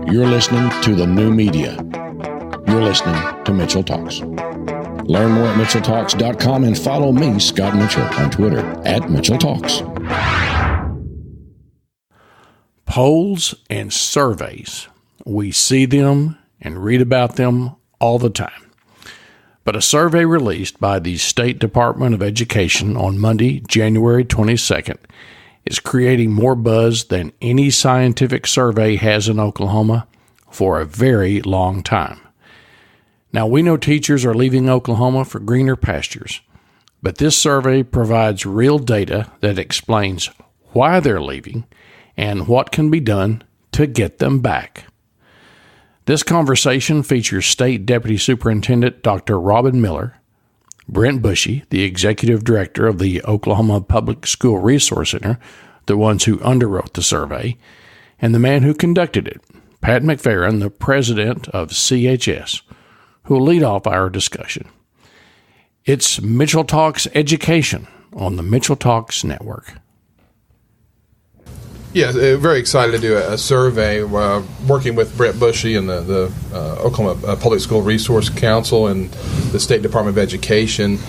You're listening to the new media. You're listening to Mitchell Talks. Learn more at MitchellTalks.com and follow me, Scott Mitchell, on Twitter at MitchellTalks. Polls and surveys. We see them and read about them all the time. But a survey released by the State Department of Education on Monday, January 22nd, is creating more buzz than any scientific survey has in Oklahoma for a very long time. Now, we know teachers are leaving Oklahoma for greener pastures, but this survey provides real data that explains why they're leaving and what can be done to get them back. This conversation features State Deputy Superintendent Dr. Robyn Miller, Brent Bushey, the Executive Director of the Oklahoma Public School Resource Center, the ones who underwrote the survey, and the man who conducted it, Pat McFerron, the President of CHS, who will lead off our discussion. It's Mitchell Talks Education on the Mitchell Talks Network. Yeah, very excited to do a survey working with Brent Bushey and the Oklahoma Public School Resource Council and the State Department of Education.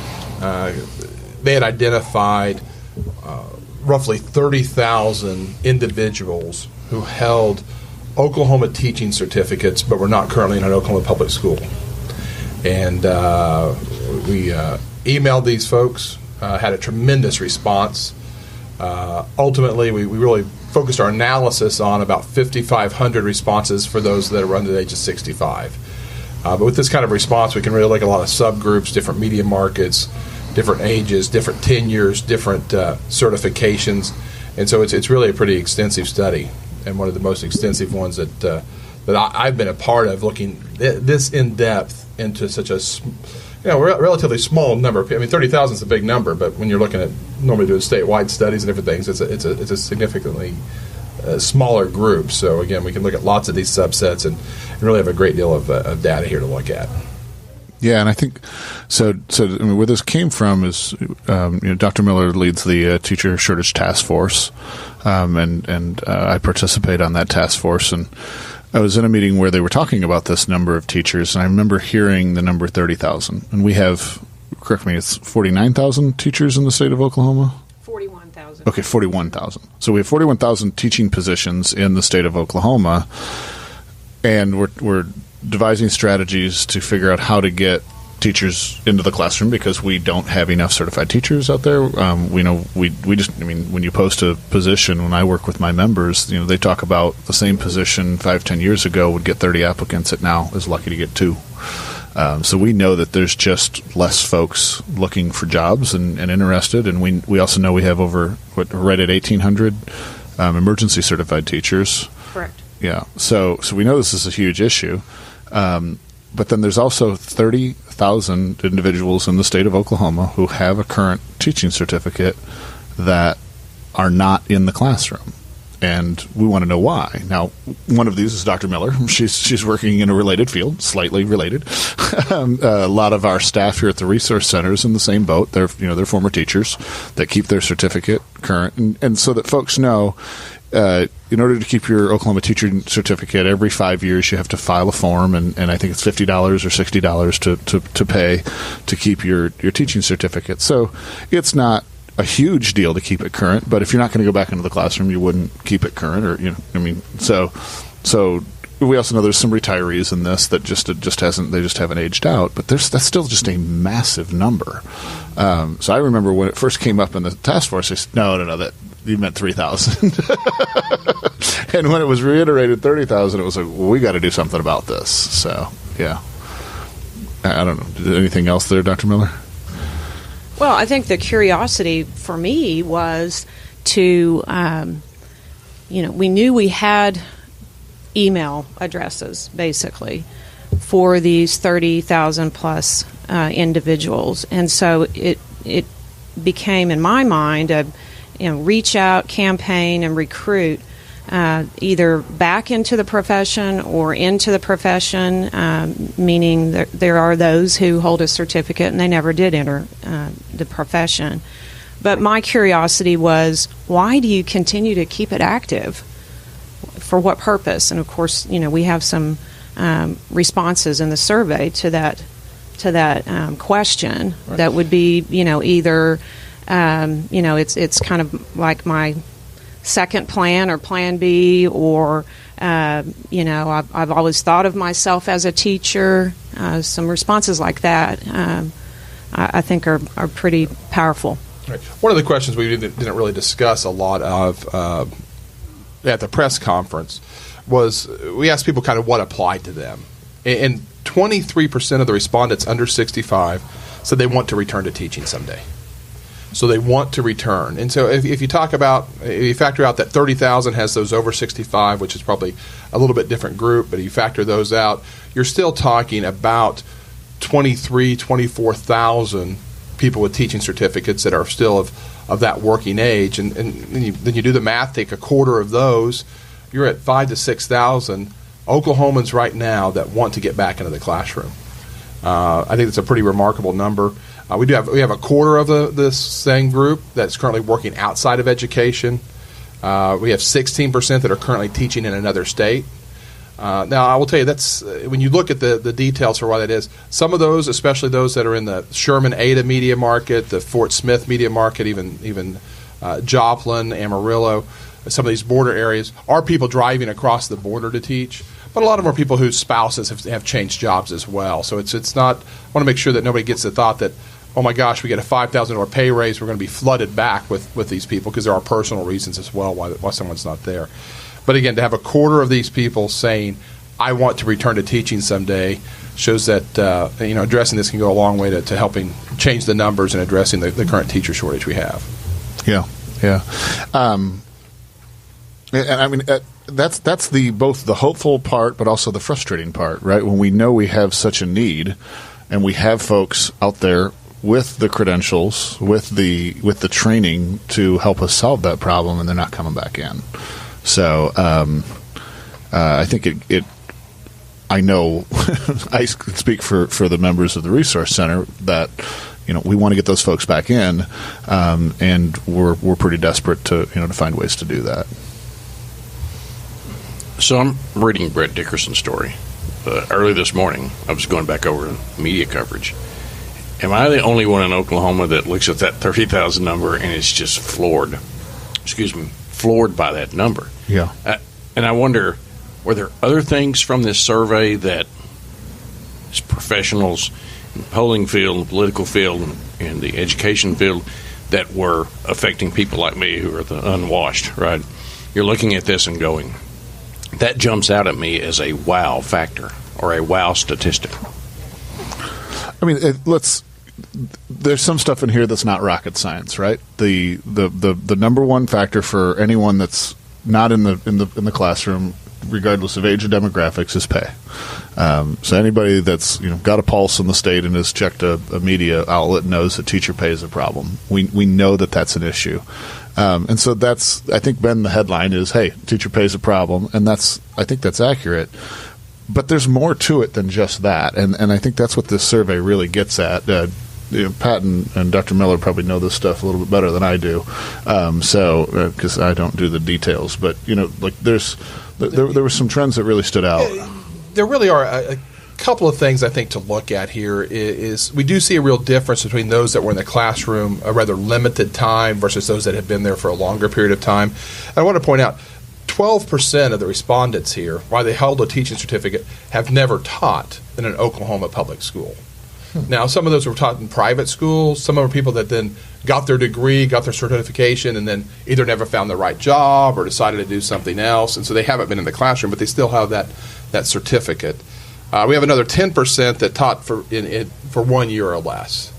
They had identified roughly 30,000 individuals who held Oklahoma teaching certificates but were not currently in an Oklahoma public school. And we emailed these folks, had a tremendous response. Ultimately, we really focused our analysis on about 5,500 responses for those that are under the age of 65. But with this kind of response, we can really look at a lot of subgroups, different media markets, different ages, different tenures, different certifications. And so it's really a pretty extensive study, and one of the most extensive ones that I've been a part of, looking this in-depth into such a relatively small number. I mean, 30,000 is a big number, but when you're looking at normally doing statewide studies and different things, it's a significantly smaller group. So again, we can look at lots of these subsets and really have a great deal of data here to look at. Yeah, and I think so. I mean, where this came from is, Dr. Miller leads the teacher shortage task force, and I participate on that task force. And I was in a meeting where they were talking about this number of teachers, and I remember hearing the number 30,000. And we have, correct me, it's 49,000 teachers in the state of Oklahoma? 41,000. Okay, 41,000. So we have 41,000 teaching positions in the state of Oklahoma, and we're devising strategies to figure out how to get teachers into the classroom because we don't have enough certified teachers out there. We know we just, I mean, when you post a position, when I work with my members, they talk about the same position 5-10 years ago would get 30 applicants. It now is lucky to get 2. So we know that there's just less folks looking for jobs and interested. And we also know we have over, right at 1,800 emergency certified teachers. Correct. Yeah. So we know this is a huge issue. But then there's also 30,000 individuals in the state of Oklahoma who have a current teaching certificate that are not in the classroom. And we want to know why. Now, one of these is Dr. Miller. She's working in a related field, slightly related. A lot of our staff here at the resource center is in the same boat. They're former teachers that keep their certificate current, and so that folks know. In order to keep your Oklahoma teacher certificate, every 5 years you have to file a form, and I think it's $50 or $60 to pay to keep your teaching certificate. So it's not a huge deal to keep it current, but if you're not going to go back into the classroom, you wouldn't keep it current, So we also know there's some retirees in this that just haven't aged out, but that's still just a massive number. So I remember when it first came up in the task force, I said, no, that you meant 3,000. And when it was reiterated 30,000, it was like, well, we got to do something about this. So, yeah. I don't know. Anything else there, Dr. Miller? Well, I think the curiosity for me was to, we knew we had email addresses, basically, for these 30,000 plus individuals. And so it became, in my mind, a reach out campaign and recruit either back into the profession or into the profession, meaning there are those who hold a certificate and they never did enter the profession. But my curiosity was, why do you continue to keep it active? for what purpose? And of course, we have some responses in the survey to that question. Right. That would be, either, it's kind of like my second plan or plan B, or, I've always thought of myself as a teacher. Some responses like that, I think are pretty powerful. Right. One of the questions we didn't really discuss a lot of at the press conference was we asked people kind of what applied to them. And 23% of the respondents under 65 said they want to return to teaching someday. So they want to return. And so if you factor out that 30,000 has those over 65, which is probably a little bit different group, but if you factor those out, you're still talking about 24,000 people with teaching certificates that are still of that working age. And then you do the math, take a quarter of those, you're at 5,000 to 6,000 Oklahomans right now that want to get back into the classroom. I think it's a pretty remarkable number. We have a quarter of this same group that's currently working outside of education. We have 16% that are currently teaching in another state. Now, I will tell you, that's when you look at the details for why that is, some of those, especially those that are in the Sherman-Ada media market, the Fort Smith media market, even Joplin, Amarillo, some of these border areas, are people driving across the border to teach. But a lot of them are people whose spouses have changed jobs as well. So it's not, I want to make sure that nobody gets the thought that, oh my gosh, we get a $5,000 pay raise, we're going to be flooded back with these people, because there are personal reasons as well why someone's not there. But again, to have a quarter of these people saying, I want to return to teaching someday, shows that addressing this can go a long way to helping change the numbers and addressing the current teacher shortage we have. Yeah. And I mean, that's both the hopeful part, but also the frustrating part, right? When we know we have such a need, and we have folks out there with the credentials, with the training to help us solve that problem, and they're not coming back in. So I think it. I know I speak for the members of the Resource Center that we want to get those folks back in, and we're pretty desperate to find ways to do that. So I'm reading Brett Dickerson's story. Early this morning, I was going back over media coverage. Am I the only one in Oklahoma that looks at that 30,000 number and is just floored by that number? Yeah. And I wonder, were there other things from this survey that professionals in the polling field, the political field, and the education field that were affecting people like me who are the unwashed, right? You're looking at this and going, that jumps out at me as a wow factor or a wow statistic. I mean, there's some stuff in here that's not rocket science, right? The number one factor for anyone that's not in the classroom, regardless of age or demographics, is pay. So anybody that's got a pulse in the state and has checked a media outlet knows that teacher pay is a problem. We know that that's an issue. And so that's, I think, Ben, the headline is, hey, teacher pay is a problem, and I think that's accurate. But there's more to it than just that, and I think that's what this survey really gets at. Pat and Dr. Miller probably know this stuff a little bit better than I do, because I don't do the details. But there were some trends that really stood out. There really are a couple of things I think to look at here. Is we do see a real difference between those that were in the classroom a rather limited time versus those that have been there for a longer period of time. And I want to point out, 12% of the respondents here, while they held a teaching certificate, have never taught in an Oklahoma public school. Now, some of those were taught in private schools. Some of them are people that then got their degree, got their certification, and then either never found the right job or decided to do something else. And so they haven't been in the classroom, but they still have that certificate. We have another 10% that taught for 1 year or less.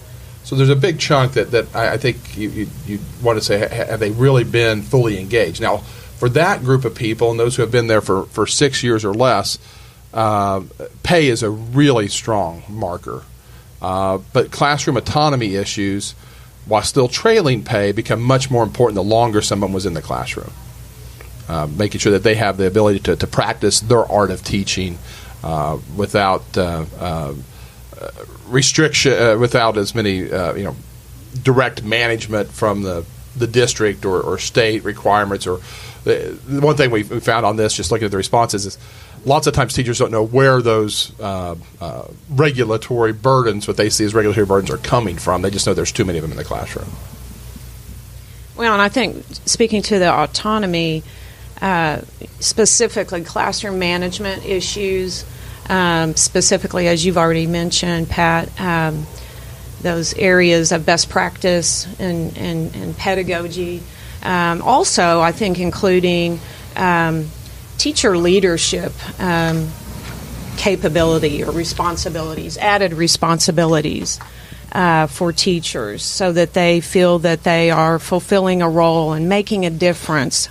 So there's a big chunk that I think you want to say, have they really been fully engaged? Now, for that group of people and those who have been there for 6 years or less, pay is a really strong marker. But classroom autonomy issues, while still trailing pay, become much more important the longer someone was in the classroom. Making sure that they have the ability to practice their art of teaching without restriction, without as many direct management from the the district or state requirements. Or the one thing we found on this, just looking at the responses, is lots of times teachers don't know where those regulatory burdens, what they see as regulatory burdens, are coming from. They just know there's too many of them in the classroom. Well, and I think speaking to the autonomy, specifically classroom management issues, specifically, as you've already mentioned, Pat, those areas of best practice and pedagogy. Also, I think including teacher leadership capability or responsibilities, added responsibilities for teachers, so that they feel that they are fulfilling a role and making a difference.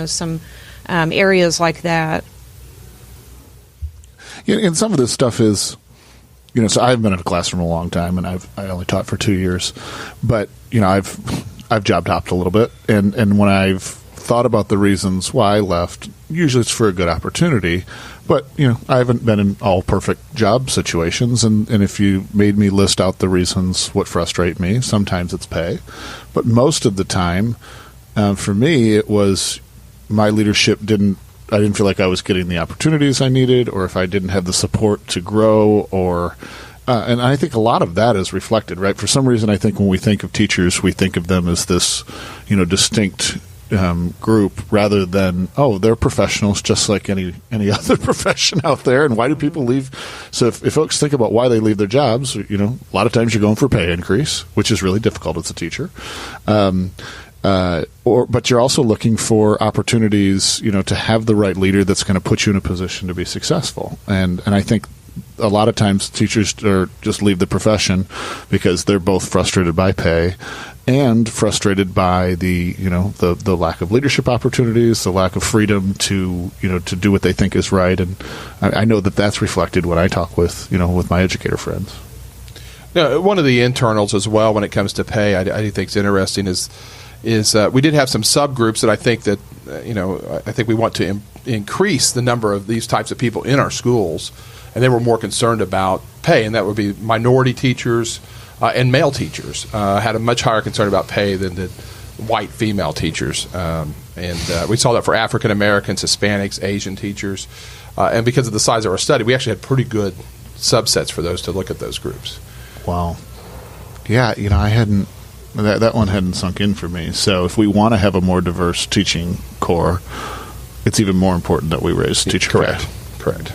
Some areas like that. Yeah, and some of this stuff is, so I've been in a classroom a long time, and I only taught for 2 years, but I've job hopped a little bit, and when I've thought about the reasons why I left, usually it's for a good opportunity, but I haven't been in all perfect job situations, and if you made me list out the reasons what frustrate me, sometimes it's pay, but most of the time, for me, it was my leadership I didn't feel like I was getting the opportunities I needed, or if I didn't have the support to grow, or and I think a lot of that is reflected, right? For some reason, I think when we think of teachers, we think of them as this, distinct group, rather than, they're professionals just like any other profession out there. And why do people leave? So if folks think about why they leave their jobs, a lot of times you're going for a pay increase, which is really difficult as a teacher. But you're also looking for opportunities, to have the right leader that's going to put you in a position to be successful. And I think a lot of times teachers just leave the profession because they're both frustrated by pay and frustrated by the lack of leadership opportunities, the lack of freedom to do what they think is right. And I know that that's reflected when I talk with my educator friends. One of the internals as well when it comes to pay, I do think is interesting is we did have some subgroups that I think that I think we want to increase the number of these types of people in our schools, and they were more concerned about pay, and that would be minority teachers and male teachers had a much higher concern about pay than did white female teachers, and we saw that for African Americans, Hispanics, Asian teachers, and because of the size of our study, we actually had pretty good subsets for those to look at those groups. Wow. Yeah, I hadn't. That one hadn't sunk in for me. So if we want to have a more diverse teaching corps, it's even more important that we raise teacher pay. Correct.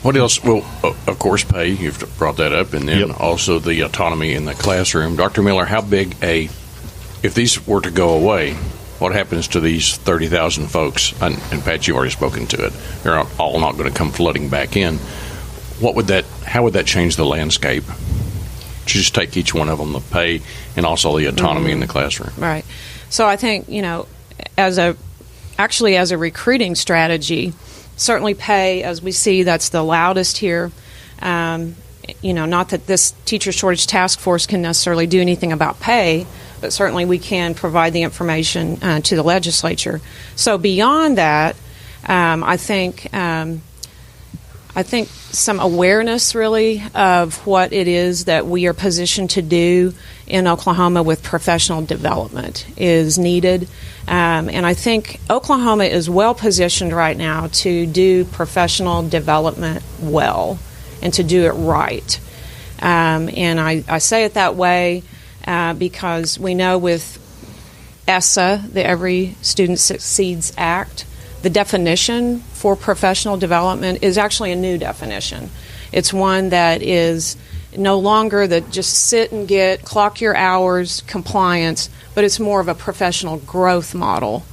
What else? Well, of course, pay. You've brought that up, and then also the autonomy in the classroom. Dr. Miller, how big if these were to go away, what happens to these 30,000 folks? And Pat, you've already spoken to it. They're all not going to come flooding back in. How would that change the landscape? Just take each one of them, the pay and also the autonomy in the classroom. Right. So I think, as a recruiting strategy, certainly pay, as we see, that's the loudest here. Not that this teacher shortage task force can necessarily do anything about pay, but certainly we can provide the information to the legislature. So beyond that, I think some awareness, really, of what it is that we are positioned to do in Oklahoma with professional development is needed. And I think Oklahoma is well positioned right now to do professional development well and to do it right. And I say it that way because we know with ESSA, the Every Student Succeeds Act, the definition for professional development is actually a new definition. It's one that is no longer the just sit and clock your hours compliance, but it's more of a professional growth model.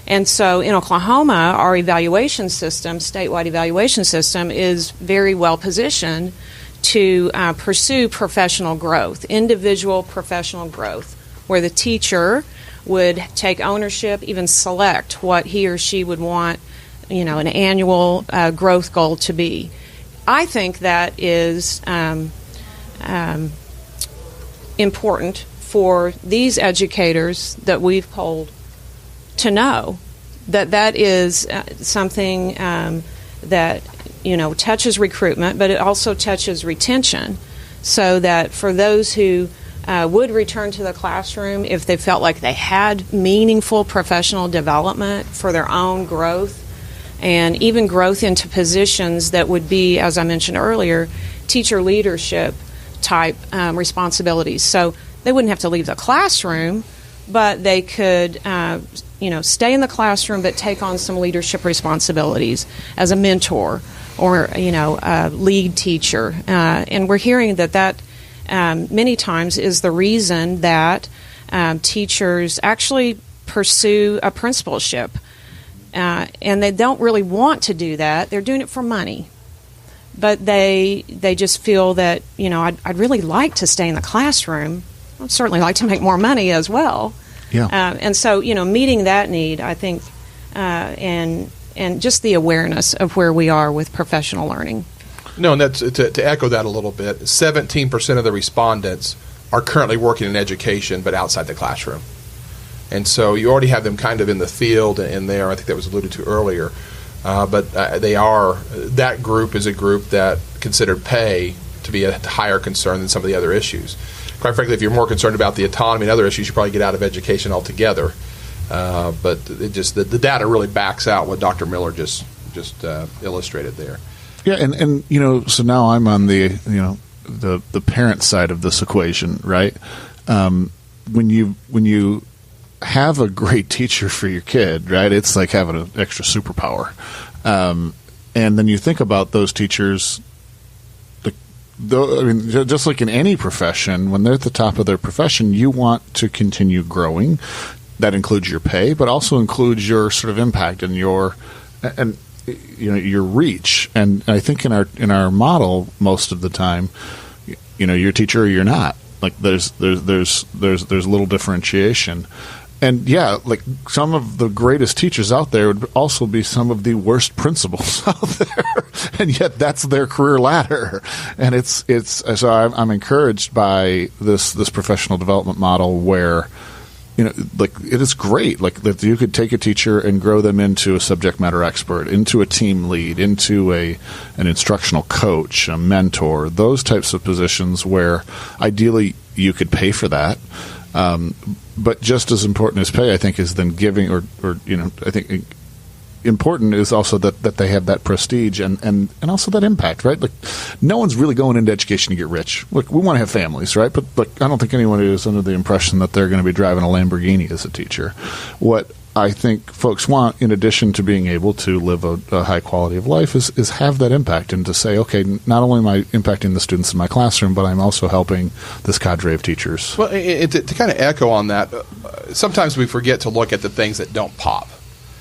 And so in Oklahoma, our evaluation system, statewide evaluation system, is very well positioned to pursue professional growth, individual professional growth, where the teacher would take ownership, even select what he or she would want, an annual growth goal to be. I think that is important for these educators that we've polled to know that is something that touches recruitment, but it also touches retention, so that for those who would return to the classroom if they felt like they had meaningful professional development for their own growth, and even growth into positions that would be, as I mentioned earlier, teacher leadership type responsibilities. So they wouldn't have to leave the classroom, but they could stay in the classroom but take on some leadership responsibilities as a mentor or a lead teacher. And we're hearing that many times is the reason that teachers actually pursue a principalship. And they don't really want to do that. They're doing it for money. But they just feel that, I'd really like to stay in the classroom. I'd certainly like to make more money as well. Yeah. And so, meeting that need, I think, and just the awareness of where we are with professional learning. No, and that's to echo that a little bit. 17% of the respondents are currently working in education, but outside the classroom. And so you already have them kind of in the field and there. I think that was alluded to earlier. But that group is a group that considered pay to be a higher concern than some of the other issues. Quite frankly, if you're more concerned about the autonomy and other issues, you probably get out of education altogether. But it just the data really backs out what Dr. Miller just illustrated there. Yeah, and so now I'm on the parent side of this equation, right? When you have a great teacher for your kid, right? It's like having an extra superpower. And then you think about those teachers, just like in any profession, when they're at the top of their profession, you want to continue growing. That includes your pay, but also includes your sort of impact and your reach. And I think in our model, most of the time, you're a teacher or you're not. Like there's little differentiation. And yeah, like some of the greatest teachers out there would also be some of the worst principals out there, and yet that's their career ladder. And it's so I'm encouraged by this professional development model where like it is great, like that you could take a teacher and grow them into a subject matter expert, into a team lead, into an instructional coach, a mentor, those types of positions where ideally you could pay for that. But just as important as pay, I think, is then giving, or I think important is also that they have that prestige and also that impact, right? Like, no one's really going into education to get rich. Look, we want to have families, right? But I don't think anyone is under the impression that they're going to be driving a Lamborghini as a teacher. What I think folks want, in addition to being able to live a high quality of life, is have that impact and to say, okay, not only am I impacting the students in my classroom, but I'm also helping this cadre of teachers. Well, to kind of echo on that, sometimes we forget to look at the things that don't pop.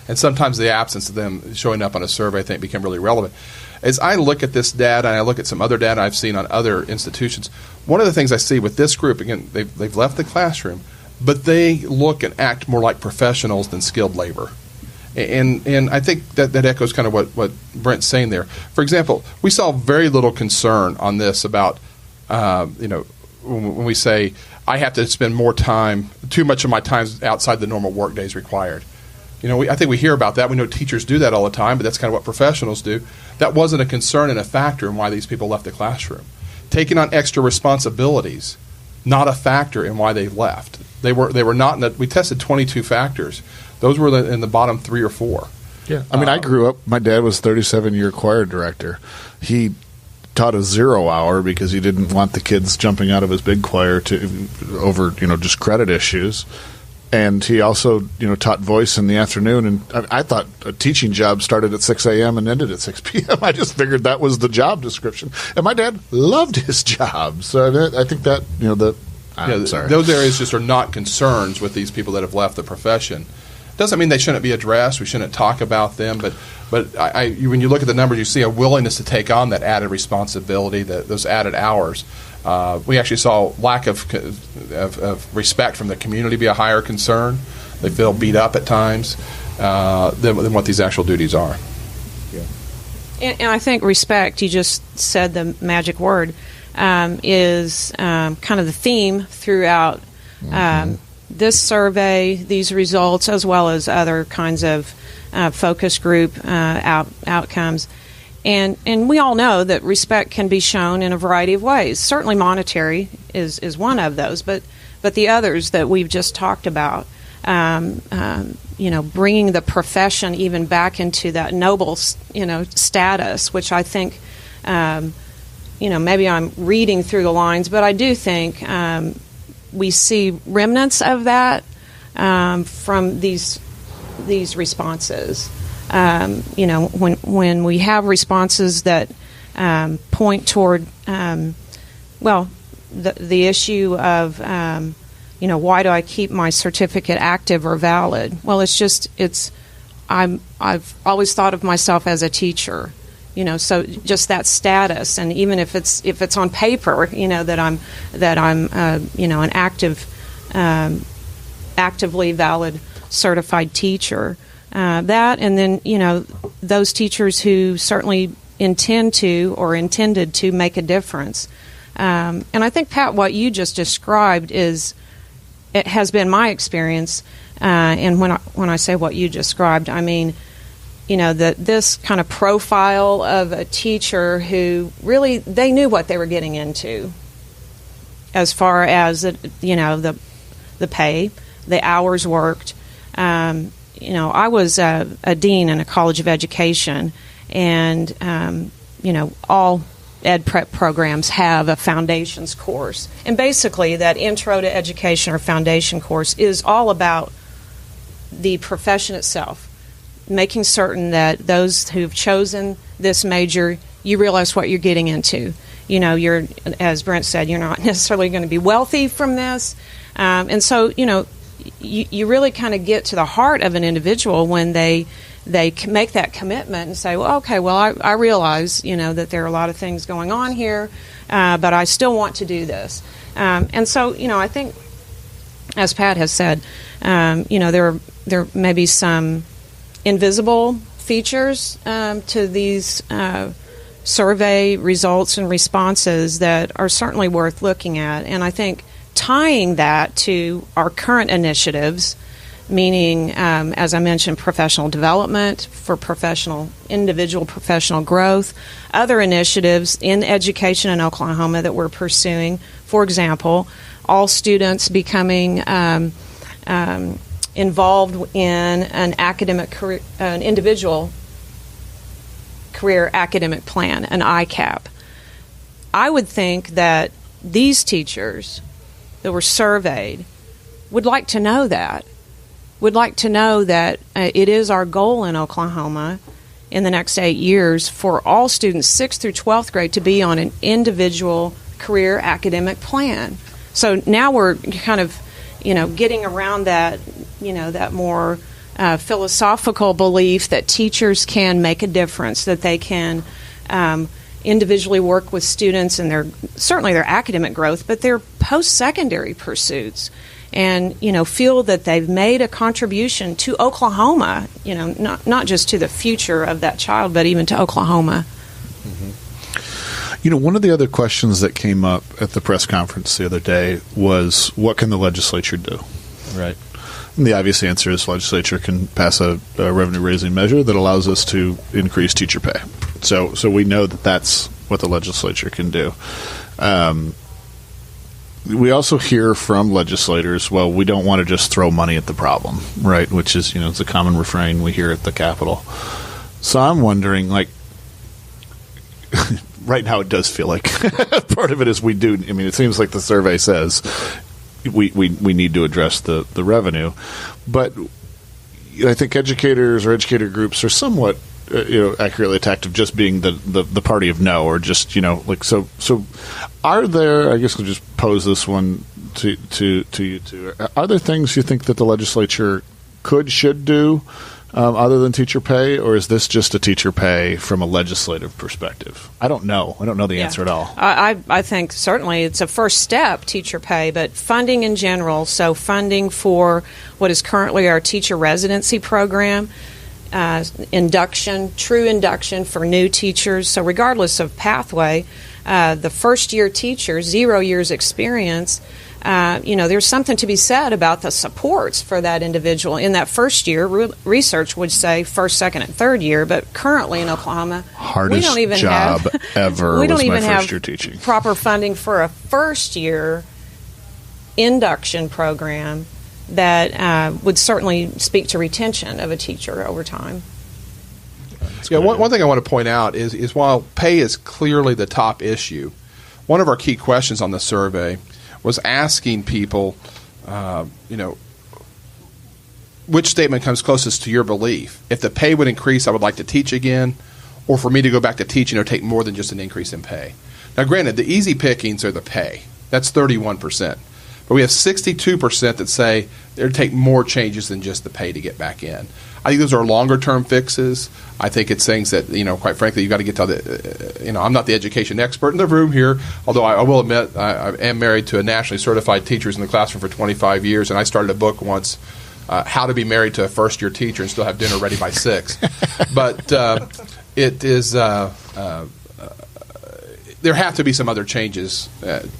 And sometimes the absence of them showing up on a survey, I think, become really relevant. As I look at this data, and I look at some other data I've seen on other institutions, one of the things I see with this group, again, they've left the classroom, but they look and act more like professionals than skilled labor. And I think that echoes kind of what Brent's saying there. For example, we saw very little concern on this about, when we say, I have to spend more time, too much of my time outside the normal work days required. I think we hear about that. We know teachers do that all the time, but that's kind of what professionals do. That wasn't a concern and a factor in why these people left the classroom. Taking on extra responsibilities, not a factor in why they left. They were not. We tested 22 factors. Those were in the bottom 3 or 4. Yeah, I mean, I grew up. My dad was 37-year choir director. He taught a 0 hour because he didn't want the kids jumping out of his big choir over just credit issues. And he also, taught voice in the afternoon. And I thought a teaching job started at 6 a.m. and ended at 6 p.m. I just figured that was the job description. And my dad loved his job. So I think that, those areas just are not concerns with these people that have left the profession. Doesn't mean they shouldn't be addressed. We shouldn't talk about them. But when you look at the numbers, you see a willingness to take on that added responsibility, those added hours. We actually saw lack of respect from the community be a higher concern. They feel beat up at times than what these actual duties are. Yeah. And I think respect, you just said the magic word, is kind of the theme throughout this survey, these results, as well as other kinds of focus group outcomes. And we all know that respect can be shown in a variety of ways. Certainly monetary is one of those, but the others that we've just talked about, bringing the profession even back into that noble, status, which I think, maybe I'm reading through the lines, but I do think we see remnants of that from these responses. When we have responses that point toward, the issue of, why do I keep my certificate active or valid? Well, I've always thought of myself as a teacher, so just that status, and even if it's on paper, that I'm an actively valid certified teacher. That, and then, those teachers who certainly intended to make a difference. And I think, Pat, what you just described it has been my experience. And when I say what you described, I mean, that this kind of profile of a teacher who really, they knew what they were getting into as far as, the pay, the hours worked. I was a dean in a college of education, and, all ed prep programs have a foundations course. And basically that intro to education or foundation course is all about the profession itself, making certain that those who've chosen this major, you realize what you're getting into. You're, as Brent said, you're not necessarily going to be wealthy from this. And so, you really kind of get to the heart of an individual when they make that commitment and say, well, okay, well, I realize, that there are a lot of things going on here, but I still want to do this. And so, I think, as Pat has said, there may be some invisible features to these survey results and responses that are certainly worth looking at. And I think tying that to our current initiatives, meaning, as I mentioned, professional development for individual professional growth, other initiatives in education in Oklahoma that we're pursuing. For example, all students becoming involved in an academic career, an individual career academic plan, an ICAP. I would think that these teachers that were surveyed would like to know that. It is our goal in Oklahoma in the next 8 years for all students 6th through 12th grade to be on an individual career academic plan. So now we're kind of, getting around that, that more philosophical belief that teachers can make a difference, that they can individually work with students and their academic growth, but their post-secondary pursuits, and feel that they've made a contribution to Oklahoma, not just to the future of that child, but even to Oklahoma. Mm-hmm. One of the other questions that came up at the press conference the other day was, what can the legislature do? Right. And the obvious answer is legislature can pass a revenue-raising measure that allows us to increase teacher pay. So we know that that's what the legislature can do. We also hear from legislators, well, we don't want to just throw money at the problem, right? Which is, it's a common refrain we hear at the Capitol. So I'm wondering, right now it does feel like part of it is we do. I mean, it seems like the survey says we need to address the revenue, but I think educators or educator groups are somewhat accurately attacked of just being the party of no, or just so are there, I guess I'll just pose this one to you two, are there things you think that the legislature should do other than teacher pay, or is this just a teacher pay from a legislative perspective? I don't know the answer at all. I think certainly it's a first step, teacher pay, but funding in general, so funding for what is currently our teacher residency program, true induction for new teachers. So regardless of pathway, the first-year teachers, 0 years experience, there's something to be said about the supports for that individual in that first year. Research would say first, second, and third year, but currently in Oklahoma, hardest we don't even job ever we don't was even my have first year teaching. proper funding for a first year induction program that would certainly speak to retention of a teacher over time. Yeah, one thing I want to point out is while pay is clearly the top issue, one of our key questions on the survey was asking people, which statement comes closest to your belief? If the pay would increase, I would like to teach again, or for me to go back to teaching or take more than just an increase in pay. Now, granted, the easy pickings are the pay. That's 31%. But we have 62% that say they'd take more changes than just the pay to get back in. I think those are longer-term fixes. I think it's things that, quite frankly, you've got to get to the, I'm not the education expert in the room here, although I will admit I am married to a nationally certified teacher in the classroom for 25 years, and I started a book once, How to Be Married to a First-Year Teacher and Still Have Dinner Ready by 6. But it is... there have to be some other changes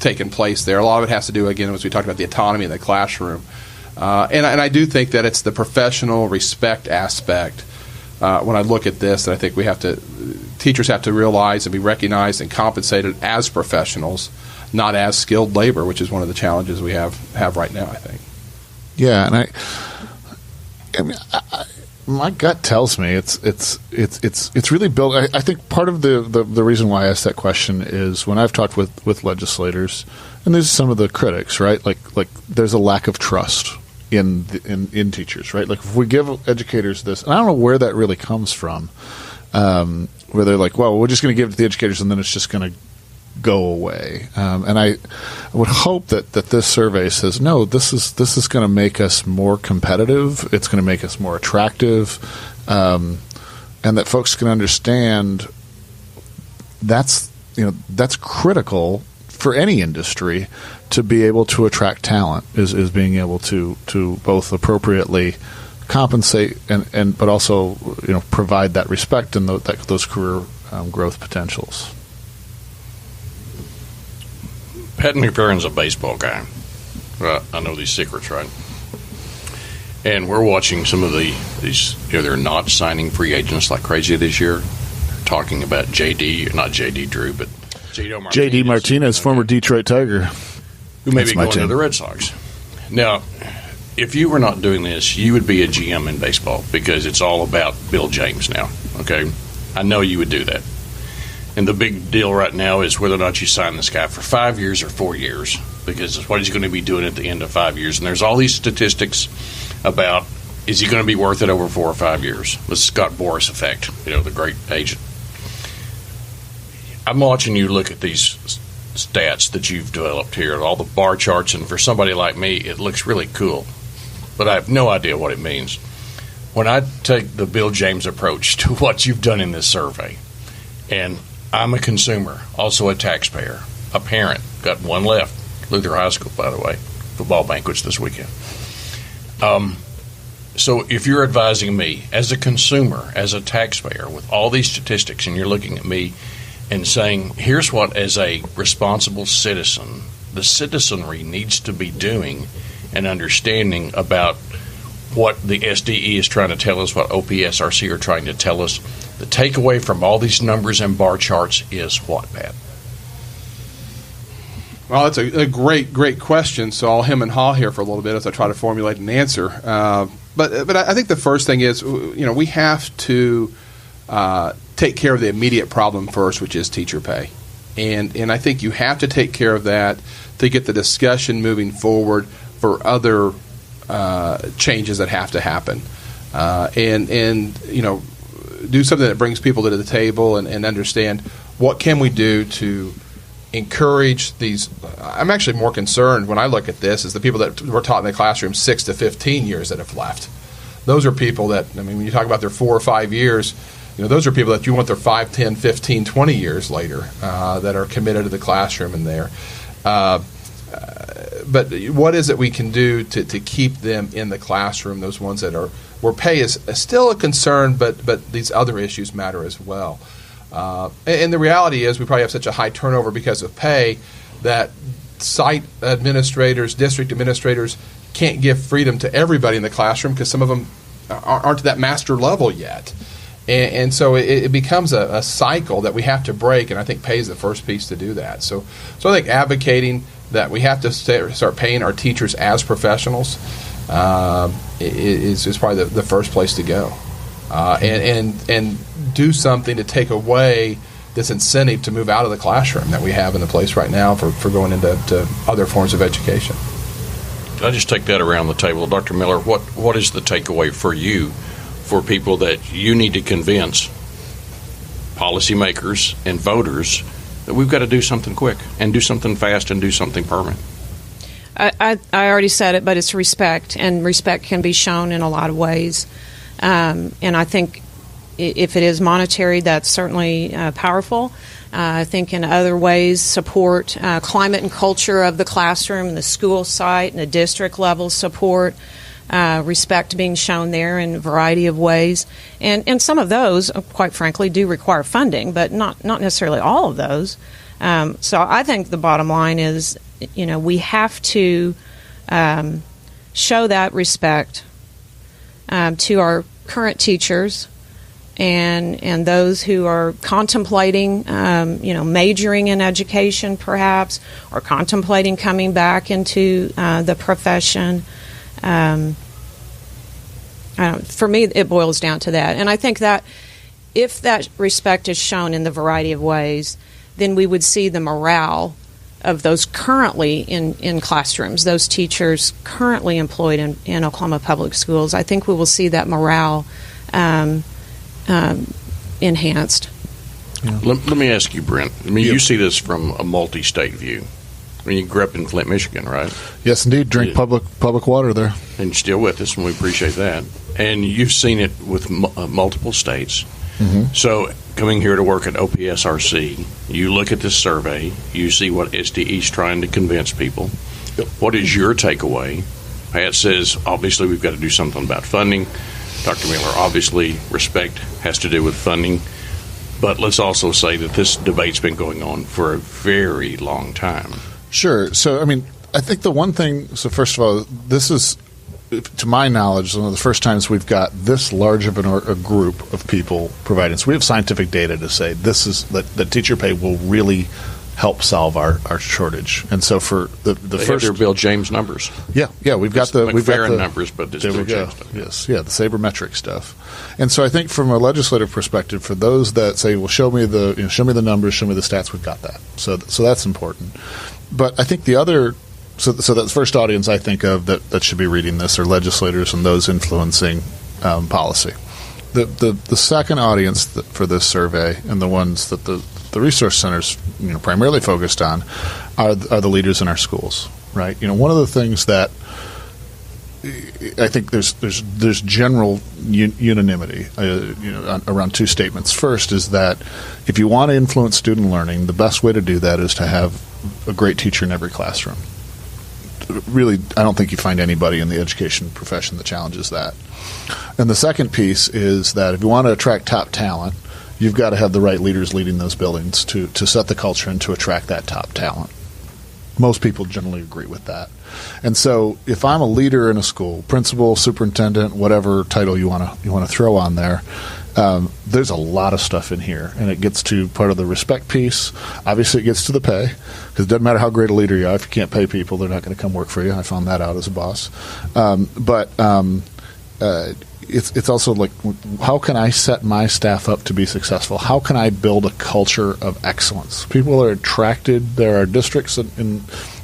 taking place there. A lot of it has to do, again, as we talked about, the autonomy in the classroom. And I do think that it's the professional respect aspect when I look at this that I think teachers have to realize and be recognized and compensated as professionals, not as skilled labor, which is one of the challenges we have right now, I think. Yeah, and I mean, my gut tells me it's really built. I think part of the reason why I asked that question is when I've talked with legislators, and there's some of the critics, right? Like there's a lack of trust in teachers, right? Like if we give educators this, and I don't know where that really comes from, where they're like, well, we're just going to give it to the educators, and then it's just going to go away. And I would hope that this survey says, no, this is going to make us more competitive. It's going to make us more attractive, and that folks can understand that's critical for any industry to be able to attract talent is being able to both appropriately compensate and but also provide that respect and those career growth potentials. Pat McFerron's a baseball guy. I know these secrets, right? And we're watching some of these. They're not signing free agents like crazy this year. Talking about not JD Drew, but JD Martinez, former Detroit Tiger, who may be going to the Red Sox. Now, if you were not doing this, you would be a GM in baseball because it's all about Bill James now. Okay, I know you would do that. And the big deal right now is whether or not you sign this guy for 5 years or 4 years, because it's what he's going to be doing at the end of 5 years. And there's all these statistics about, is he going to be worth it over 4 or 5 years? The Scott Boras effect, the great agent. I'm watching you look at these stats that you've developed here, all the bar charts, and for somebody like me, it looks really cool. But I have no idea what it means. When I take the Bill James approach to what you've done in this survey, and I'm a consumer, also a taxpayer, a parent, got one left, Luther High School, by the way, football banquets this weekend. So if you're advising me as a consumer, as a taxpayer, with all these statistics, and you're looking at me and saying, here's what, as a responsible citizen, the citizenry needs to be doing and understanding about what the SDE is trying to tell us, what OPSRC are trying to tell us. The takeaway from all these numbers and bar charts is what, Pat? Well, that's a great question. So I'll hem and haw here for a little bit as I try to formulate an answer. But I think the first thing is, we have to take care of the immediate problem first, which is teacher pay. And I think you have to take care of that to get the discussion moving forward for other changes that have to happen. Do something that brings people to the table and understand what can we do to encourage these. I'm actually more concerned when I look at this is the people that were taught in the classroom 6 to 15 years that have left. Those are people that, when you talk about their 4 or 5 years, those are people that you want their 5, 10, 15, 20 years later that are committed to the classroom in there. But what is it we can do to keep them in the classroom, those ones that are where pay is still a concern, but these other issues matter as well. And the reality is we probably have such a high turnover because of pay that site administrators, district administrators can't give freedom to everybody in the classroom because some of them aren't to that master level yet. And so it becomes a cycle that we have to break, and I think pay is the first piece to do that. So I think advocating that we have to start paying our teachers as professionals is probably the first place to go. And do something to take away this incentive to move out of the classroom that we have in the place right now for going into other forms of education. I just take that around the table. Dr. Miller, what is the takeaway for you, for people that you need to convince policymakers and voters that we've got to do something quick and do something fast and do something permanent? I already said it, but it's respect, and respect can be shown in a lot of ways. And I think if it is monetary, that's certainly powerful. I think in other ways, support climate and culture of the classroom, the school site, and the district level support, respect being shown there in a variety of ways. And some of those, quite frankly, do require funding, but not necessarily all of those. So I think the bottom line is, we have to show that respect to our current teachers and those who are contemplating, majoring in education perhaps, or contemplating coming back into the profession. For me, it boils down to that. And I think that if that respect is shown in the variety of ways, then we would see the morale of those currently in classrooms, those teachers currently employed in Oklahoma public schools. I think we will see that morale enhanced. Yeah. Let me ask you, Brent. You see this from a multi-state view. You grew up in Flint, Michigan, right? Yes, indeed. Drink public water there. And you're still with us, and we appreciate that. And you've seen it with multiple states. Mm-hmm. So coming here to work at OPSRC, you look at this survey, you see what OSDE is trying to convince people. Yep. What is your takeaway? Pat says, obviously, we've got to do something about funding. Dr. Miller, obviously, respect has to do with funding. But let's also say that this debate's been going on for a very long time. Sure. So, I think the one thing, first of all, this is, to my knowledge, one of the first times we've got this large of a group of people providing. So we have scientific data to say this is that teacher pay will really help solve our shortage. And so for the they first, have their Bill James numbers. Yeah, we've got the McFerron numbers, but it's there Bill we go. James stuff. Yes, the sabermetric stuff. And so I think from a legislative perspective, for those that say, well, show me the numbers, show me the stats, we've got that. So that's important. But I think the other. So that the first audience I think of that should be reading this are legislators and those influencing policy. The second audience for this survey, and the ones that the resource centers primarily focused on, are the leaders in our schools. Right. One of the things that I think there's general unanimity around two statements. First is that if you want to influence student learning, the best way to do that is to have a great teacher in every classroom. Really, I don't think you find anybody in the education profession that challenges that. And the second piece is that if you want to attract top talent, you've got to have the right leaders leading those buildings to set the culture and to attract that top talent. Most people generally agree with that. And so if I'm a leader in a school, principal, superintendent, whatever title you want to throw on there, there's a lot of stuff in here, and it gets to part of the respect piece. Obviously, it gets to the pay, because it doesn't matter how great a leader you are. If you can't pay people, they're not going to come work for you. I found that out as a boss. It's also like, how can I set my staff up to be successful? How can I build a culture of excellence? People are attracted. There are districts in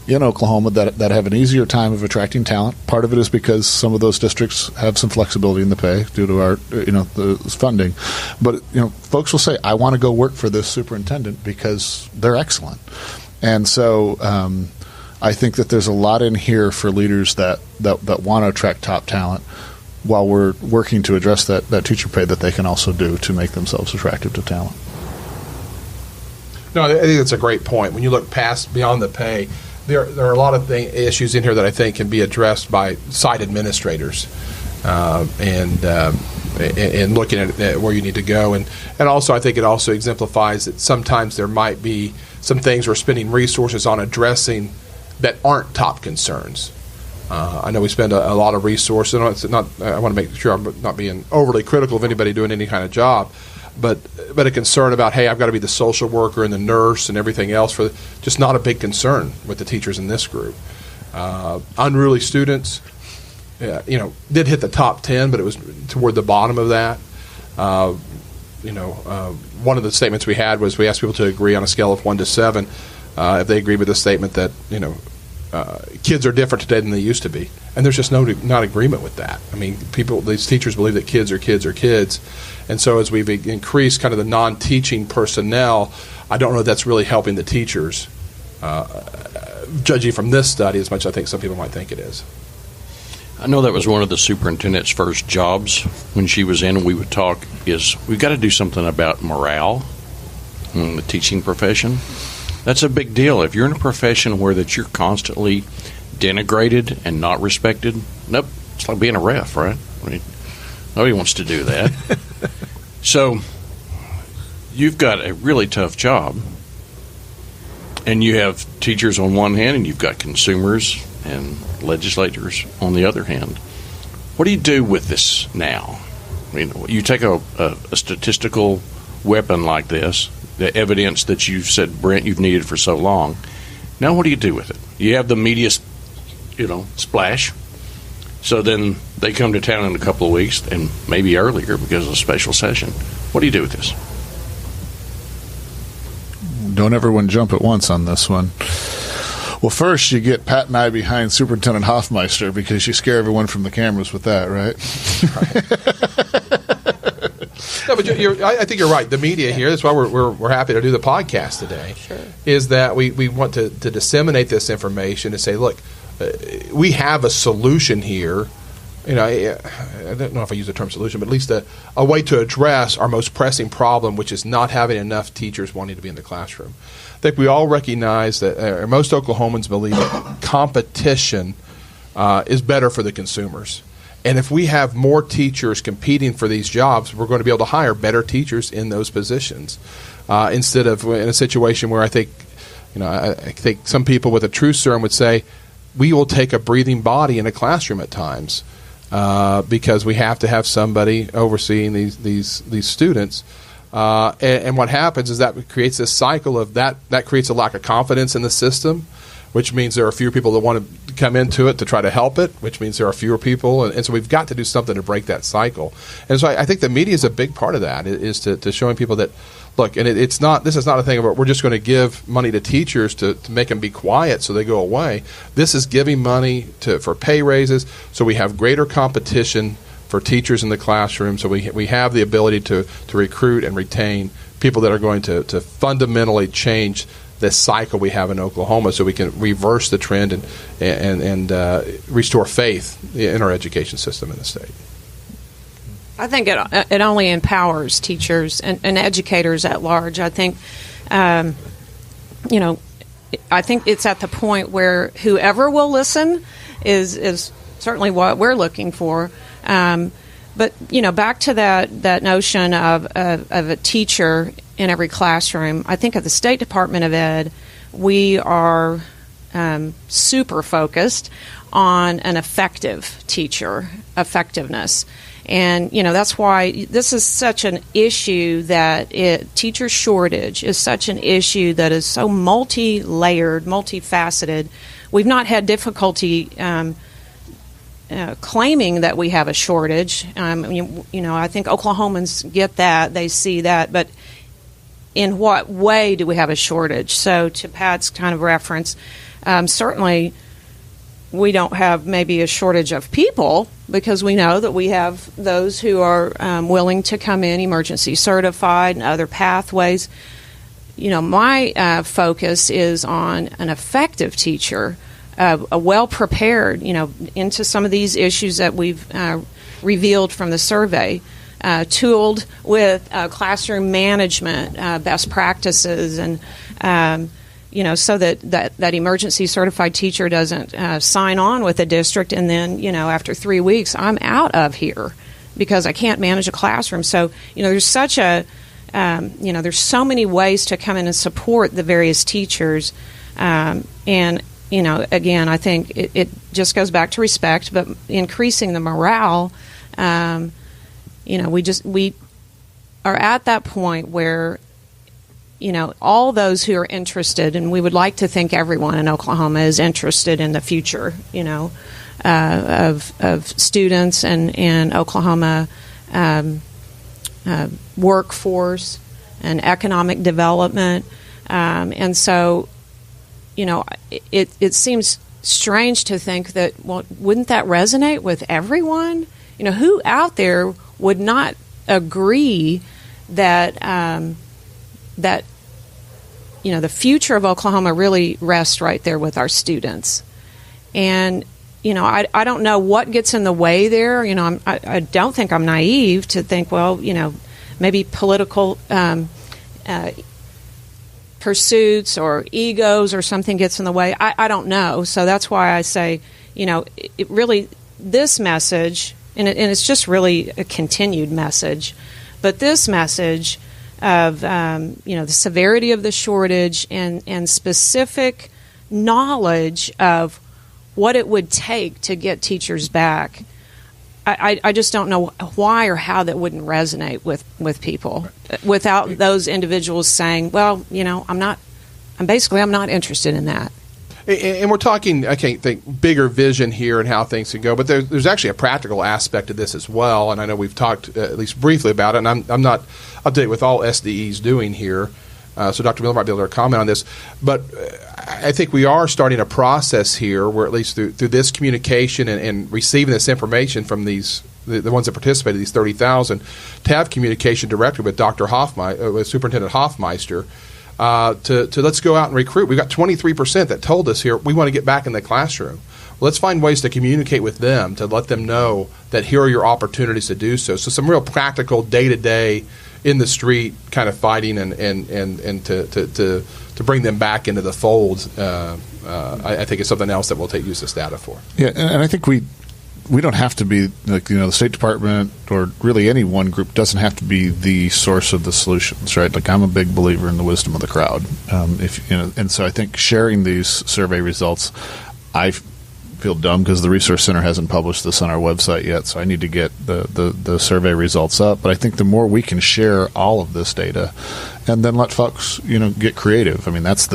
Oklahoma that have an easier time of attracting talent. Part of it is because some of those districts have some flexibility in the pay due to our the funding. But folks will say, I want to go work for this superintendent because they're excellent. And so I think that there's a lot in here for leaders that want to attract top talent, while we're working to address that teacher pay that they can also do to make themselves attractive to talent. No, I think that's a great point. When you look beyond the pay, there are a lot of issues in here that I think can be addressed by site administrators, and looking at where you need to go, and also I think it also exemplifies that sometimes there might be some things we're spending resources on addressing that aren't top concerns. I know we spend a lot of resources. I want to make sure I'm not being overly critical of anybody doing any kind of job, but a concern about, hey, I've got to be the social worker and the nurse and everything else, just not a big concern with the teachers in this group. Unruly students, did hit the top 10, but it was toward the bottom of that. One of the statements we had was we asked people to agree on a scale of 1 to 7 if they agreed with the statement that kids are different today than they used to be, and there's just not agreement with that. I mean, these teachers believe that kids are kids, and so as we've increased kind of the non-teaching personnel, I don't know if that's really helping the teachers, judging from this study, as much as I think some people might think it is. I know that was one of the superintendent's first jobs when she was in, and we would talk, is we've got to do something about morale in the teaching profession. That's a big deal. If you're in a profession where that you're constantly denigrated and not respected, nope, it's like being a ref, right? I mean, nobody wants to do that. So you've got a really tough job, and you have teachers on one hand, and you've got consumers and legislators on the other hand. What do you do with this now? I mean, you take a statistical weapon like this, the evidence that you've said, Brent, you've needed for so long. Now what do you do with it? You have the media, splash. So then they come to town in a couple of weeks, and maybe earlier because of a special session. What do you do with this? Don't everyone jump at once on this one. Well, first you get Pat and I behind Superintendent Hoffmeister because you scare everyone from the cameras with that, right? No, but I think you're right. The media here, that's why we're happy to do the podcast today, sure, is that we want to disseminate this information and say, look, we have a solution here. I don't know if I use the term solution, but at least a way to address our most pressing problem, which is not having enough teachers wanting to be in the classroom. I think we all recognize that most Oklahomans believe that competition is better for the consumers. And if we have more teachers competing for these jobs, we're going to be able to hire better teachers in those positions instead of in a situation where I think some people with a true serum would say, we will take a breathing body in a classroom at times because we have to have somebody overseeing these students. And what happens is that creates this cycle of that creates a lack of confidence in the system, which means there are fewer people that want to come into it to try to help it, which means there are fewer people. And so we've got to do something to break that cycle. And so I think the media is a big part of that, is to showing people that, look, and this is not a thing about we're just going to give money to teachers to make them be quiet so they go away. This is giving money for pay raises so we have greater competition for teachers in the classroom, so we have the ability to recruit and retain people that are going to fundamentally change this cycle we have in Oklahoma, so we can reverse the trend and restore faith in our education system in the state. I think it only empowers teachers and educators at large. I think, I think it's at the point where whoever will listen is certainly what we're looking for. But back to that notion of a teacher in every classroom. I think at the State Department of Ed, we are super focused on an effective teacher, effectiveness. And, that's why this is such an issue teacher shortage is such an issue that is so multi-layered, multifaceted. We've not had difficulty claiming that we have a shortage. I think Oklahomans get that, they see that, but in what way do we have a shortage? So to Pat's kind of reference, certainly we don't have maybe a shortage of people because we know that we have those who are willing to come in emergency certified and other pathways. My focus is on an effective teacher, a well-prepared, into some of these issues that we've revealed from the survey, tooled with classroom management best practices, and so that emergency certified teacher doesn't sign on with a district and then after 3 weeks I'm out of here because I can't manage a classroom. So there's such there's so many ways to come in and support the various teachers, and again, I think it just goes back to respect, but increasing the morale. We are at that point where, all those who are interested, and we would like to think everyone in Oklahoma is interested in the future, of students and Oklahoma workforce and economic development. And so, it seems strange to think that, well, wouldn't that resonate with everyone? Who out there would not agree that the future of Oklahoma really rests right there with our students? And I don't know what gets in the way there. I don't think I'm naive to think, well, maybe political pursuits or egos or something gets in the way. I don't know. So that's why I say, it really, this message, and it's just really a continued message, but this message of, the severity of the shortage and specific knowledge of what it would take to get teachers back, I just don't know why or how that wouldn't resonate with people without those individuals saying, well, I'm not interested in that. And we're talking, I can't think, bigger vision here and how things can go, but there's actually a practical aspect to this as well, and I know we've talked at least briefly about it, and I'm not up to date with all SDE's doing here, so Dr. Miller might be able to comment on this, but I think we are starting a process here where, at least through this communication and receiving this information from the ones that participated, these 30,000, to have communication directly with with Superintendent Hoffmeister, to let's go out and recruit. We've got 23% that told us here we want to get back in the classroom. Well, let's find ways to communicate with them to let them know that here are your opportunities to do so. So some real practical day-to-day in the street kind of fighting and to bring them back into the fold, I think is something else that we'll use this data for. Yeah, and I think we don't have to be, the State Department or really any one group doesn't have to be the source of the solutions, right? Like, I'm a big believer in the wisdom of the crowd. And so I think sharing these survey results, I feel dumb because the Resource Center hasn't published this on our website yet, so I need to get the survey results up. But I think the more we can share all of this data and then let folks, get creative. I mean, that's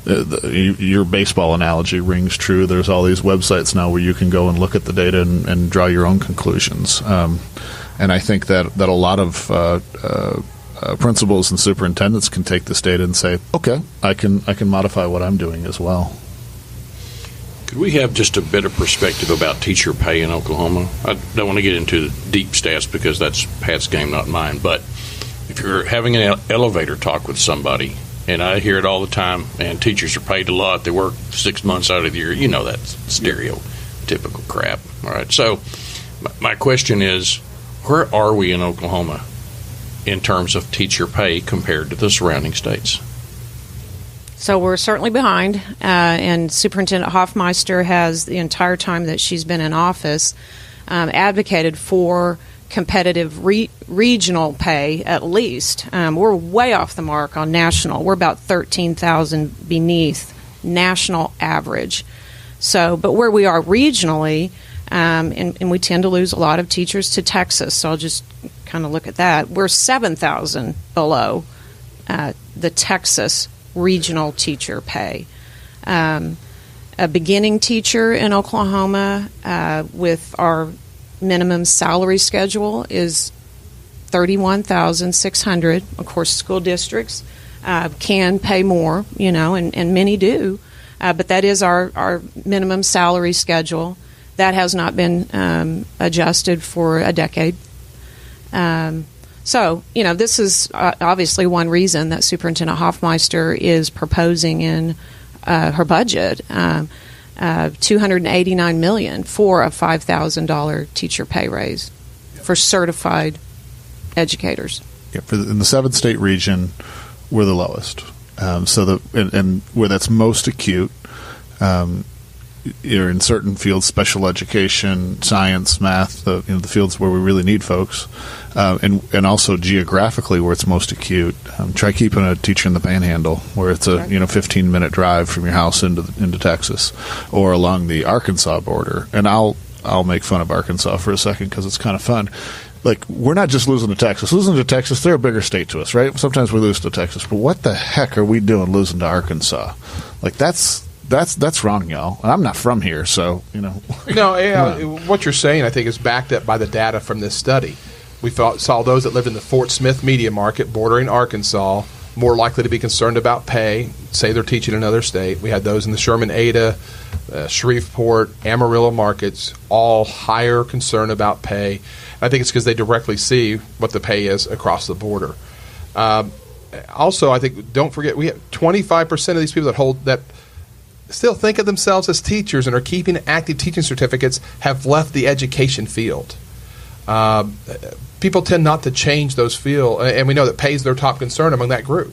your baseball analogy rings true. There's all these websites now where you can go and look at the data and draw your own conclusions. And I think that a lot of principals and superintendents can take this data and say, okay, I can modify what I'm doing as well. Could we have just a bit of perspective about teacher pay in Oklahoma? I don't want to get into the deep stats because that's Pat's game, not mine. But if you're having an elevator talk with somebody, and I hear it all the time, and teachers are paid a lot, they work 6 months out of the year, that's stereotypical crap. All right. So my question is, where are we in Oklahoma in terms of teacher pay compared to the surrounding states? So we're certainly behind, and Superintendent Hoffmeister has, the entire time that she's been in office, advocated for competitive regional pay at least. We're way off the mark on national. We're about 13,000 beneath national average. So, but where we are regionally, and we tend to lose a lot of teachers to Texas, so I'll just kind of look at that. We're 7,000 below the Texas regional teacher pay. A beginning teacher in Oklahoma with our minimum salary schedule is $31,600. Of course, school districts can pay more, and many do, but that is our minimum salary schedule. That has not been adjusted for a decade. So, this is obviously one reason that Superintendent Hoffmeister is proposing in her budget $289 million for a $5,000 teacher pay raise for certified educators. Yeah, in the 7-state region, we're the lowest. And where that's most acute, you're in certain fields, special education, science, math, the fields where we really need folks, and also geographically where it's most acute. Try keeping a teacher in the Panhandle, where it's a 15-minute drive from your house into Texas, or along the Arkansas border. And I'll make fun of Arkansas for a second because it's kind of fun. Like, we're not just losing to Texas. Losing to Texas, they're a bigger state to us, right? Sometimes we lose to Texas, but what the heck are we doing losing to Arkansas? Like, that's wrong, y'all. And I'm not from here, so, No, what you're saying, I think, is backed up by the data from this study. We saw those that lived in the Fort Smith media market bordering Arkansas more likely to be concerned about pay, say they're teaching in another state. We had those in the Sherman-Ada, Shreveport, Amarillo markets, all higher concern about pay. I think it's because they directly see what the pay is across the border. Also, I think, don't forget, we have 25% of these people that still think of themselves as teachers and are keeping active teaching certificates have left the education field. People tend not to change those fields, and we know that pay is their top concern among that group.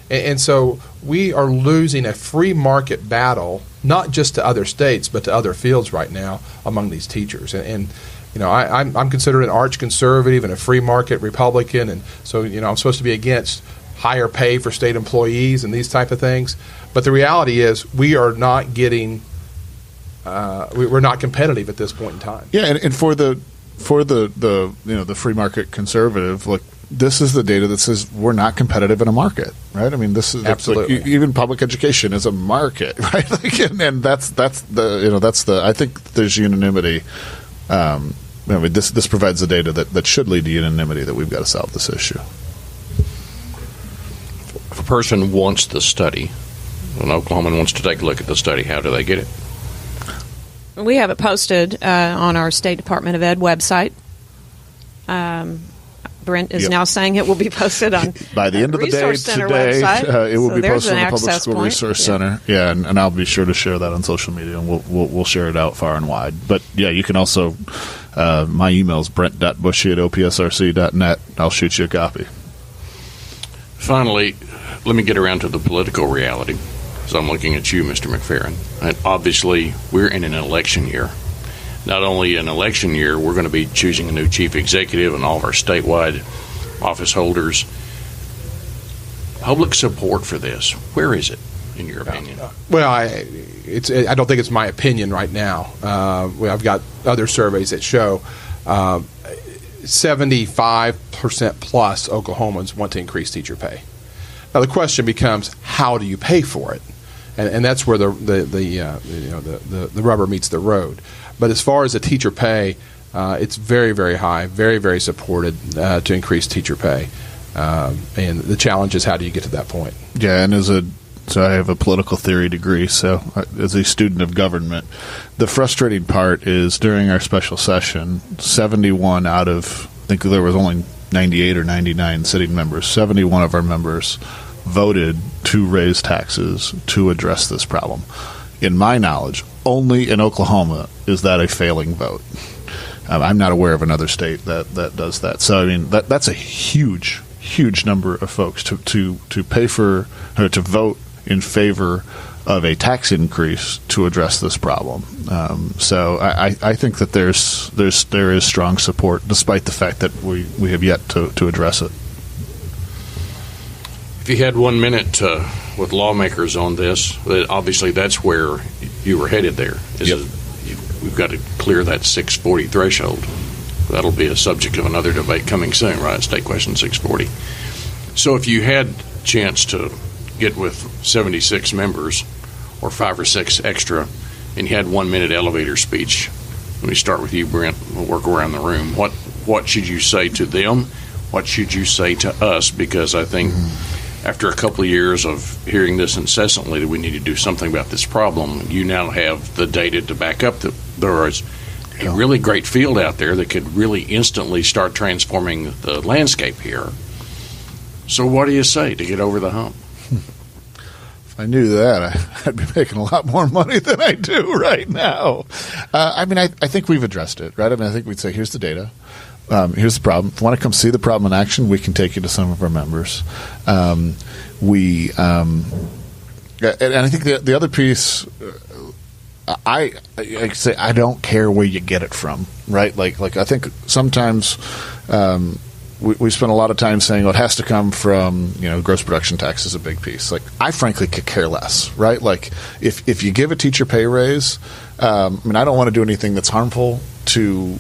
And so we are losing a free market battle, not just to other states, but to other fields right now among these teachers. And I'm considered an arch conservative and a free market Republican, and so I'm supposed to be against higher pay for state employees and these type of things. But the reality is we are not getting we're not competitive at this point in time. Yeah, and for the free market conservative, look, this is the data that says we're not competitive in a market, right? I mean, this is absolutely even public education is a market, right? And that's the I think there's unanimity. This provides the data that should lead to unanimity that we've got to solve this issue. If a person wants the study, an Oklahoman wants to take a look at the study, how do they get it? We have it posted on our State Department of Ed website. Brent is now saying it will be posted on by the end of the day today. It will be posted on the Public School Resource Center. Yeah, and I'll be sure to share that on social media, and we'll share it out far and wide. But yeah, you can also my email is brent.bushey@opsrc.net. I'll shoot you a copy. Finally, let me get around to the political reality. So I'm looking at you, Mr. McFerron. And obviously, we're in an election year. Not only an election year, we're going to be choosing a new chief executive and all of our statewide office holders. Public support for this, where is it, in your opinion? Well, I don't think it's my opinion right now. I've got other surveys that show 75% plus Oklahomans want to increase teacher pay. Now the question becomes, how do you pay for it? And that's where the rubber meets the road. But as far as the teacher pay, it's very, very high, very, very supported to increase teacher pay. And the challenge is, how do you get to that point? Yeah, and so I have a political theory degree, so as a student of government, the frustrating part is during our special session, 71 out of, I think there was only 98 or 99 sitting members, 71 of our members voted to raise taxes to address this problem. In my knowledge, only in Oklahoma is that a failing vote. I'm not aware of another state that does that. So, I mean, that's a huge number of folks to pay for or to vote in favor of a tax increase to address this problem. So I think that there is strong support, despite the fact that we have yet to address it. If you had 1 minute with lawmakers on this, obviously that's where you were headed there. We've got to clear that 640 threshold. That'll be a subject of another debate coming soon, right? State Question 640. So if you had a chance to get with 76 members or 5 or 6 extra and you had 1 minute elevator speech, let me start with you, Brent. We'll work around the room. What should you say to them? What should you say to us? Because I think after a couple of years of hearing this incessantly that we need to do something about this problem, you now have the data to back up that there is a really great field out there that could really instantly start transforming the landscape here. So what do you say to get over the hump? If I knew that, I'd be making a lot more money than I do right now. I think we've addressed it, right? I mean, I think we'd say, here's the data. Here's the problem. If you want to come see the problem in action, we can take you to some of our members. And I think the other piece I say I don't care where you get it from, right? Like I think sometimes we spend a lot of time saying, well, it has to come from, gross production tax is a big piece. Like, I frankly could care less, right? Like, if you give a teacher pay raise, I don't want to do anything that's harmful to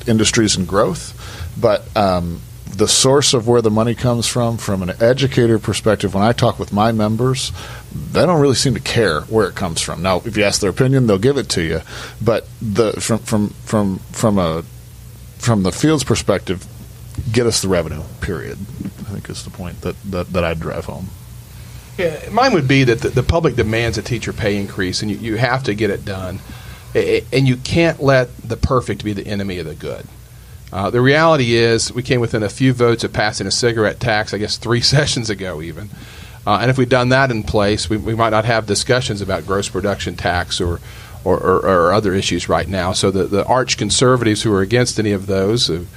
industries and growth, but the source of where the money comes from an educator perspective, when I talk with my members, they don't really seem to care where it comes from. Now, if you ask their opinion, they'll give it to you, but from the field's perspective, get us the revenue, period, I think is the point that I'd drive home. Yeah, mine would be that the public demands a teacher pay increase, and you have to get it done. And you can't let the perfect be the enemy of the good. The reality is we came within a few votes of passing a cigarette tax, I guess 3 sessions ago even. And if we'd done that in place, we might not have discussions about gross production tax or other issues right now. So the arch conservatives who are against any of those, they've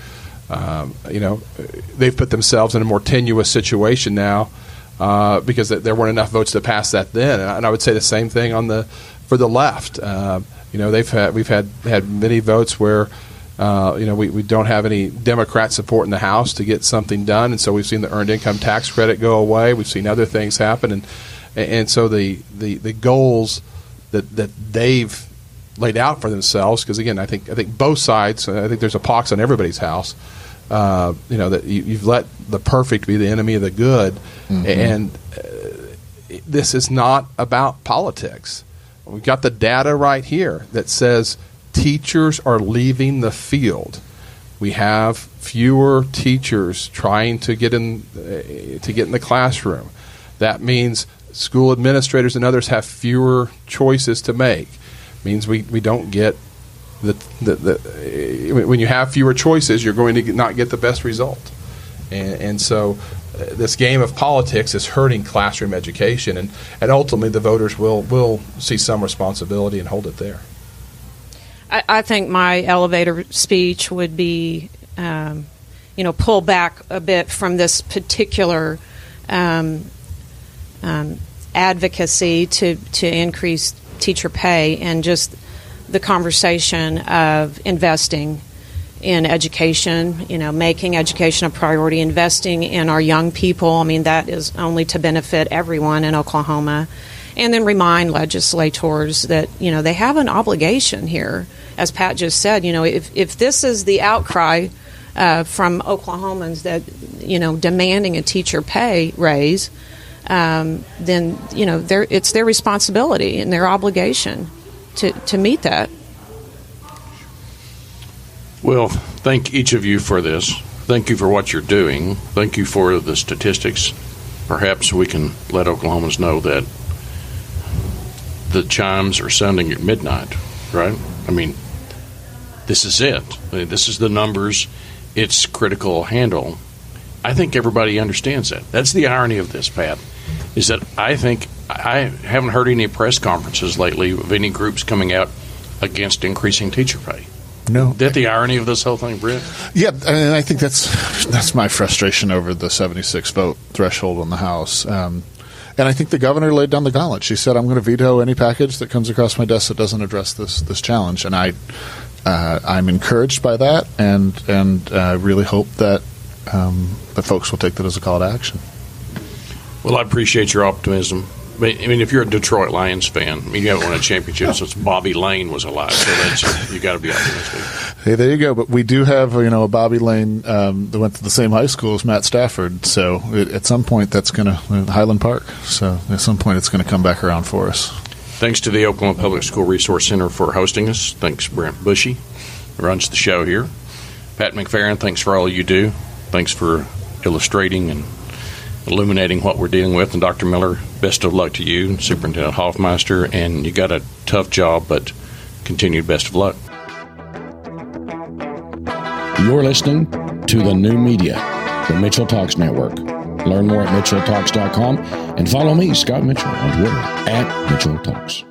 put themselves in a more tenuous situation now because there weren't enough votes to pass that then. And I would say the same thing for the left. We've had many votes where we don't have any Democrat support in the House to get something done, and so we've seen the earned income tax credit go away. We've seen other things happen, and so the goals that they've laid out for themselves, because again, I think both sides. I think there's a pox on everybody's house. That you've let the perfect be the enemy of the good, and this is not about politics. We've got the data right here that says teachers are leaving the field. We have fewer teachers trying to get in the classroom. That means school administrators and others have fewer choices to make. It means we don't get when you have fewer choices, you're going to not get the best result. And so this game of politics is hurting classroom education, and ultimately the voters will see some responsibility and hold it there. I think my elevator speech would be, pull back a bit from this particular advocacy to increase teacher pay, and just the conversation of investing in education, making education a priority, investing in our young people. I mean, that is only to benefit everyone in Oklahoma. And then remind legislators that, they have an obligation here. As Pat just said, if this is the outcry from Oklahomans that, demanding a teacher pay raise, then, it's their responsibility and their obligation to meet that. Well, thank each of you for this. Thank you for what you're doing. Thank you for the statistics. Perhaps we can let Oklahomans know that the chimes are sounding at midnight, right? I mean, this is it. This is the numbers. It's critical handle. I think everybody understands that. That's the irony of this, Pat, is that I think I haven't heard any press conferences lately of any groups coming out against increasing teacher pay. No. Is that the irony of this whole thing, Brent? Yeah, and I think that's my frustration over the 76 vote threshold on the House. And I think the governor laid down the gauntlet. She said, I'm going to veto any package that comes across my desk that doesn't address this challenge. And I'm encouraged by that, and really hope that folks will take that as a call to action. Well, I appreciate your optimism. I mean, if you're a Detroit Lions fan, you haven't won a championship since Bobby Lane was alive, so you got to be optimistic. Hey, there you go. But we do have a Bobby Lane that went to the same high school as Matt Stafford. So at some point that's going to Highland Park. So at some point it's going to come back around for us. Thanks to the Oklahoma Public School Resource Center for hosting us. Thanks, Brent Bushey, who runs the show here. Pat McFerron, thanks for all you do. Thanks for illustrating and illuminating what we're dealing with. And Dr. Miller, best of luck to you, Superintendent Hoffmeister, and you got a tough job, but continued best of luck. You're listening to the new media, the Mitchell Talks Network. Learn more at MitchellTalks.com and follow me, Scott Mitchell, on Twitter @MitchellTalks.